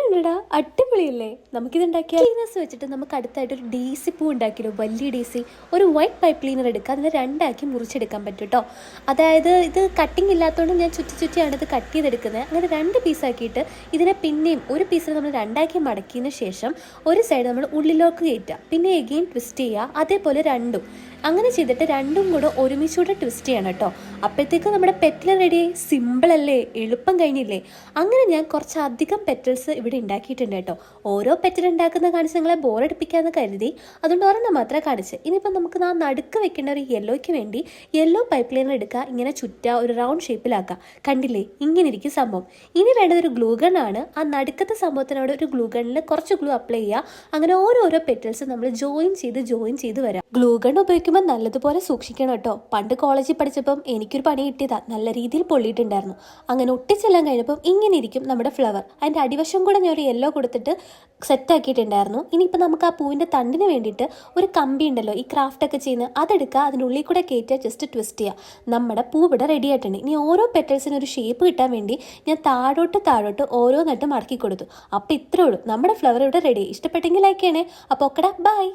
എങ്ങനെയുണ്ടടാ? അടിപൊളിയല്ലേ? നമുക്കിത് ഉണ്ടാക്കിയാൽ ക്ലീനേഴ്സ് വെച്ചിട്ട് നമുക്ക് അടുത്തായിട്ട് ഒരു ഡേസി പൂ ഉണ്ടാക്കിയല്ലോ. വലിയ ഡേസി. ഒരു വൈറ്റ് പൈപ്പ് ക്ലീനർ എടുക്കുക, അതിനെ രണ്ടാക്കി മുറിച്ചെടുക്കാൻ പറ്റും കേട്ടോ. അതായത് ഇത് കട്ടിങ് ഇല്ലാത്തതുകൊണ്ട് ഞാൻ ചുറ്റിയാണ് ഇത് കട്ട് ചെയ്തെടുക്കുന്നത്. അങ്ങനെ 2 പീസാക്കിയിട്ട് ഇതിനെ പിന്നെയും ഒരു പീസിൽ നമ്മൾ രണ്ടാക്കി മടക്കിയതിന് ശേഷം ഒരു സൈഡ് നമ്മൾ ഉള്ളിലേക്ക് കയറ്റുക, പിന്നെ എഗെയിൻ ട്വിസ്റ്റ് ചെയ്യുക, അതേപോലെ രണ്ടും അങ്ങനെ ചെയ്തിട്ട് രണ്ടും കൂടെ ഒരുമിച്ചൂടെ ട്വിസ്റ്റ് ചെയ്യണം കേട്ടോ. അപ്പോഴത്തേക്ക് നമ്മുടെ പെറ്റൽ റെഡി. സിമ്പിൾ അല്ലേ? എളുപ്പം കഴിഞ്ഞില്ലേ? അങ്ങനെ ഞാൻ കുറച്ചധികം പെറ്റൽസ് ഇവിടെ ഉണ്ടാക്കിയിട്ടുണ്ട് കേട്ടോ. ഓരോ പെറ്റൽ ഉണ്ടാക്കുന്ന കാണിച്ച് നിങ്ങളെ ബോറടിപ്പിക്കാമെന്ന് കരുതി, അതുകൊണ്ട് ഒരെണ്ണം മാത്രമേ കാണിച്ച്. ഇനിയിപ്പോൾ നമുക്ക് നടുക്ക് വെക്കേണ്ട ഒരു യെല്ലോയ്ക്ക് വേണ്ടി യെല്ലോ പൈപ്പ് ലൈനർ എടുക്കുക, ഇങ്ങനെ ചുറ്റുക, ഒരു റൗണ്ട് ഷേപ്പിലാക്കുക. കണ്ടില്ലേ? ഇങ്ങനെ ഇരിക്കും സംഭവം. ഇനി വേണ്ടത് ഒരു ഗ്ലൂ ഗൺ ആണ്. ആ നടുക്കത്തെ സംഭവത്തിനോട് ഒരു ഗ്ലൂ ഗണ്ണിൽ കുറച്ച് ഗ്ലൂ അപ്ലൈ ചെയ്യുക. അങ്ങനെ ഓരോരോ പെറ്റൽസ് നമ്മൾ ജോയിൻ ചെയ്ത് വരാം. ഗ്ലൂ ഗൺ ഉപയോഗിക്കുമ്പോൾ നല്ലതുപോലെ സൂക്ഷിക്കണം കേട്ടോ. പണ്ട് കോളേജിൽ പഠിച്ചപ്പം എനിക്കൊരു പണി കിട്ടിയതാ, നല്ല രീതിയിൽ പൊള്ളിയിട്ടുണ്ടായിരുന്നു. അങ്ങനെ ഒട്ടിച്ചെല്ലാം കഴിഞ്ഞപ്പം ഇങ്ങനെ ഇരിക്കും നമ്മുടെ ഫ്ലവർ. അതിൻ്റെ അടിവശം കൂടെ ഞാൻ ഒരു യെല്ലോ കൊടുത്തിട്ട് സെറ്റാക്കിയിട്ടുണ്ടായിരുന്നു. ഇനിയിപ്പോൾ നമുക്ക് ആ പൂവിൻ്റെ തണ്ടിന് വേണ്ടിയിട്ട് ഒരു കമ്പി ഉണ്ടല്ലോ, ഈ ക്രാഫ്റ്റൊക്കെ ചെയ്യുന്നത്, അതെടുക്കുക, അതിൻ്റെ ഉള്ളിൽ കൂടെ കയറ്റുക, ജസ്റ്റ് ട്വിസ്റ്റ് ചെയ്യുക. നമ്മുടെ പൂ ഇവിടെ റെഡി ആയിട്ടുണ്ട്. ഇനി ഓരോ പെറ്റൽസിനും ഒരു ഷേപ്പ് കിട്ടാൻ വേണ്ടി ഞാൻ താഴോട്ട് ഓരോന്നായിട്ട് മടക്കി കൊടുത്തു. അപ്പോൾ ഇത്രേ ഉള്ളൂ, നമ്മുടെ ഫ്ലവർ ഇവിടെ റെഡി. ഇഷ്ടപ്പെട്ടെങ്കിൽ ലൈക്ക് ചെയ്യണേ. അപ്പോൾ ഓക്കെടാ, ബൈ.